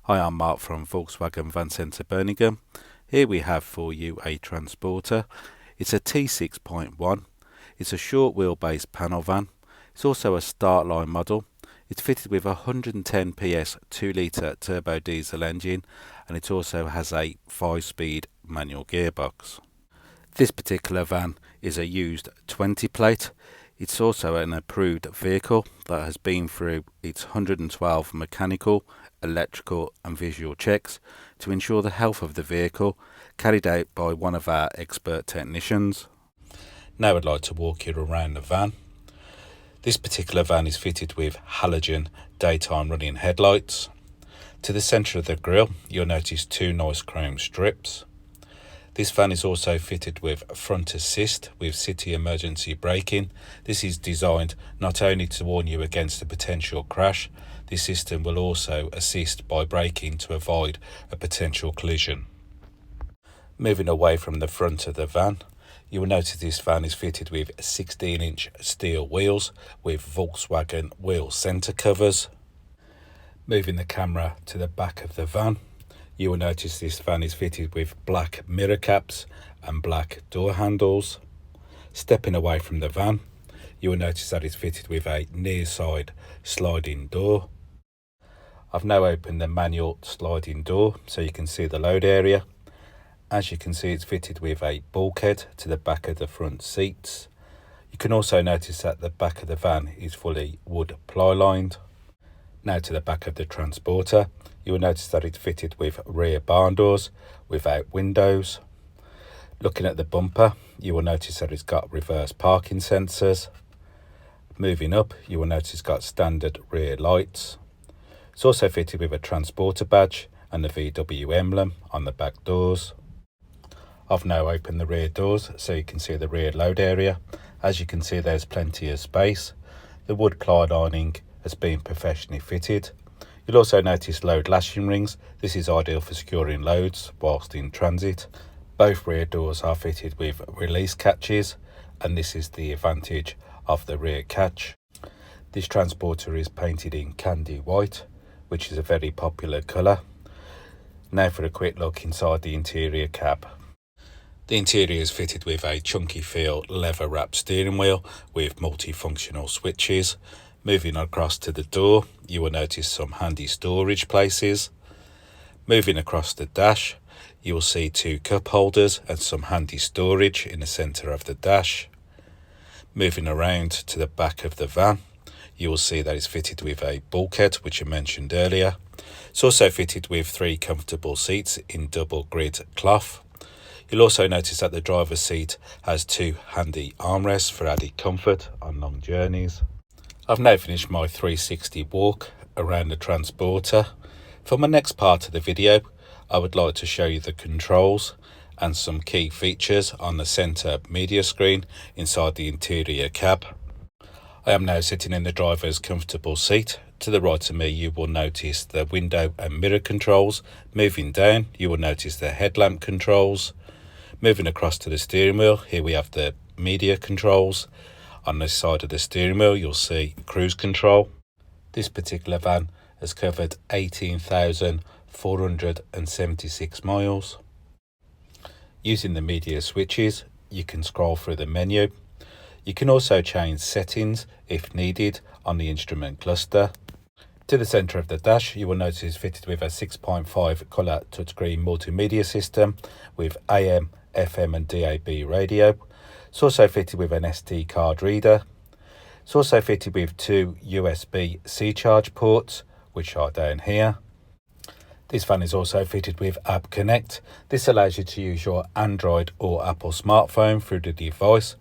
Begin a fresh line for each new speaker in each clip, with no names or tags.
Hi, I'm Mark from Volkswagen Van Centre Birmingham. Here we have for you a transporter. It's a T6.1. It's a short wheelbase panel van. It's also a Startline model. It's fitted with a 110 PS 2 litre turbo diesel engine, and it also has a 5-speed manual gearbox. This particular van is a used 20 plate. It's also an approved vehicle that has been through its 112 mechanical, electrical and visual checks to ensure the health of the vehicle, carried out by one of our expert technicians. Now I'd like to walk you around the van. This particular van is fitted with halogen daytime running headlights. To the centre of the grille you'll notice two nice chrome strips. This van is also fitted with front assist with city emergency braking. This is designed not only to warn you against a potential crash, this system will also assist by braking to avoid a potential collision. Moving away from the front of the van, you will notice this van is fitted with 16-inch steel wheels with Volkswagen wheel centre covers. Moving the camera to the back of the van, you will notice this van is fitted with black mirror caps and black door handles. Stepping away from the van, you will notice that it's fitted with a near side sliding door. I've now opened the manual sliding door so you can see the load area. As you can see, it's fitted with a bulkhead to the back of the front seats. You can also notice that the back of the van is fully wood ply lined. Now to the back of the transporter, you will notice that it's fitted with rear barn doors without windows. Looking at the bumper, you will notice that it's got reverse parking sensors. Moving up, you will notice it's got standard rear lights. It's also fitted with a transporter badge and the VW emblem on the back doors. I've now opened the rear doors so you can see the rear load area. As you can see, there's plenty of space. The wood ply lining has been professionally fitted. You'll also notice load lashing rings. This is ideal for securing loads whilst in transit. Both rear doors are fitted with release catches, and this is the advantage of the rear catch. This transporter is painted in candy white, which is a very popular colour. Now for a quick look inside the interior cab. The interior is fitted with a chunky feel leather wrapped steering wheel with multifunctional switches. Moving across to the door, you will notice some handy storage places. Moving across the dash, you will see two cup holders and some handy storage in the centre of the dash. Moving around to the back of the van, you will see that it's fitted with a bulkhead, which I mentioned earlier. It's also fitted with 3 comfortable seats in double grid cloth. You'll also notice that the driver's seat has 2 handy armrests for added comfort on long journeys. I've now finished my 360 walk around the transporter. For my next part of the video, I would like to show you the controls and some key features on the centre media screen inside the interior cab. I am now sitting in the driver's comfortable seat. To the right of me, you will notice the window and mirror controls. Moving down, you will notice the headlamp controls. Moving across to the steering wheel, here we have the media controls. On this side of the steering wheel, you'll see cruise control. This particular van has covered 18,476 miles. Using the media switches, you can scroll through the menu. You can also change settings if needed on the instrument cluster. To the centre of the dash, you will notice it's fitted with a 6.5 colour touchscreen multimedia system with AM, FM and DAB radio. It's also fitted with an SD card reader. It's also fitted with 2 USB-C charge ports, which are down here. This van is also fitted with App Connect. This allows you to use your Android or Apple smartphone through the device.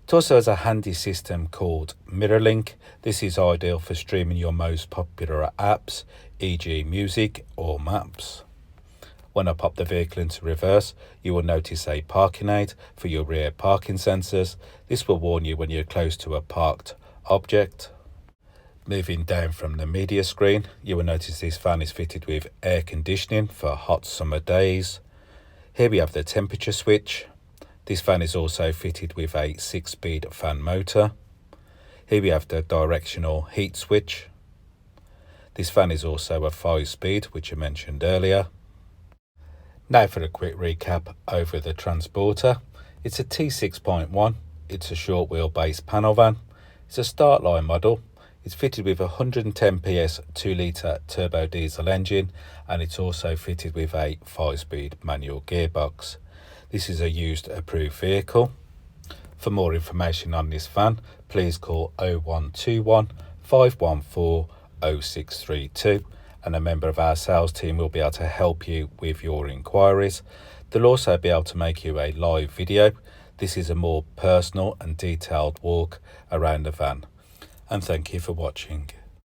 It also has a handy system called MirrorLink. This is ideal for streaming your most popular apps, e.g. music or maps. When I pop the vehicle into reverse, you will notice a parking aid for your rear parking sensors. This will warn you when you're close to a parked object. Moving down from the media screen, you will notice this van is fitted with air conditioning for hot summer days. Here we have the temperature switch. This van is also fitted with a 6-speed fan motor. Here we have the directional heat switch. This van is also a 5-speed, which I mentioned earlier. Now for a quick recap over the Transporter. It's a T6.1, it's a short wheelbase panel van, it's a Startline model, it's fitted with a 110 PS 2 litre turbo diesel engine, and it's also fitted with a 5-speed manual gearbox. This is a used approved vehicle. For more information on this van, please call 0121 514 0632 and a member of our sales team will be able to help you with your inquiries. They'll also be able to make you a live video. This is a more personal and detailed walk around the van. And thank you for watching.